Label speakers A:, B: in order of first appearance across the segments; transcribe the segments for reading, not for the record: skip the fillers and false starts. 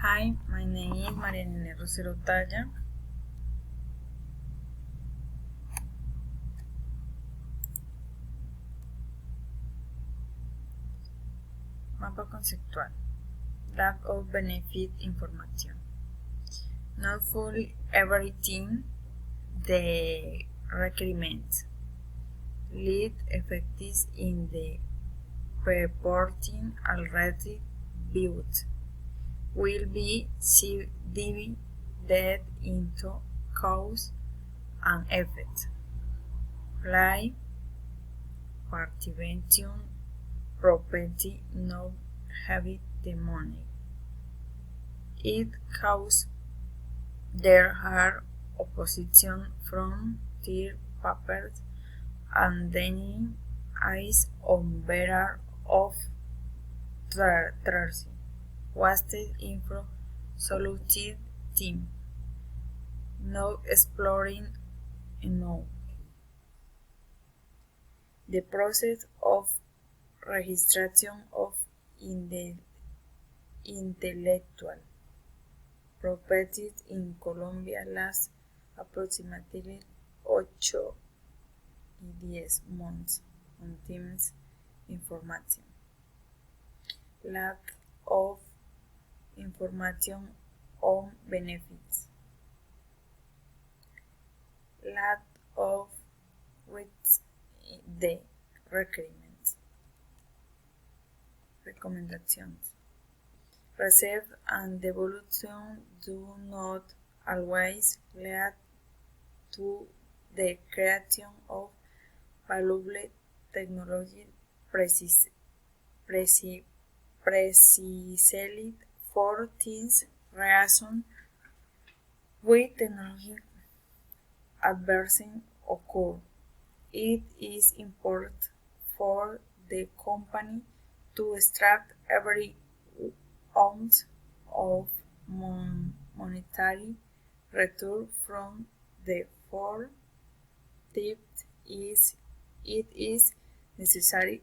A: Hi, my name is Marianela Rosero Talla. Mapa conceptual. Lack of benefit information. Not fully everything the requirements. Lead effects in the reporting already built will be divided into cause and effect. Like participation property not having the money. It caused there are opposition from third papers and then eyes on better of Tracy wasted info solutive team not exploring enough. The process of registration of intellectual property in Colombia lasts approximately 8 y 10 months on teams information. Lack of information on benefits. Lack of with the requirements. Recommendations. Research and devolution do not always lead to the creation of valuable technology precisely for this reason. With technology advancing occur, it is important for the company to extract every ounce of monetary return from the four. It is necessary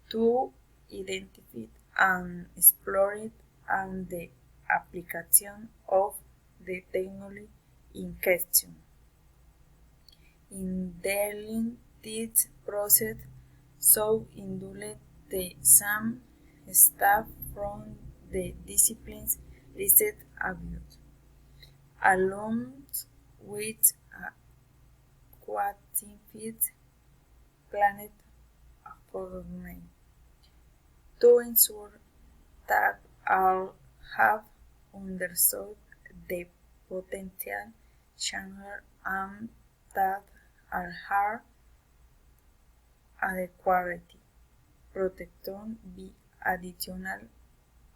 A: to identify and explore it and the application of the technology in question. In dealing this process, so indulge the same staff from the disciplines listed above, along with a quantified planet appropriate to ensure that all have understood the potential changes and that all are adequately protected by additional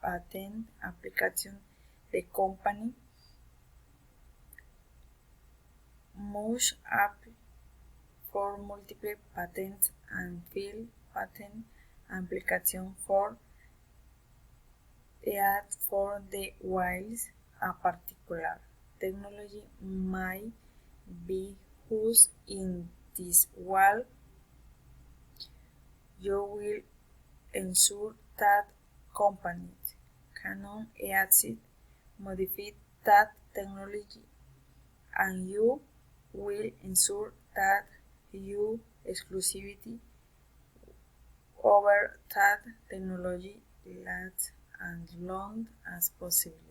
A: patent application. The company must apply for multiple patents and file patent application for each for the whilst a particular technology might be used in this while you will ensure that companies cannot exit modify that technology and you will ensure that your exclusivity over that technology lasts as long as possible.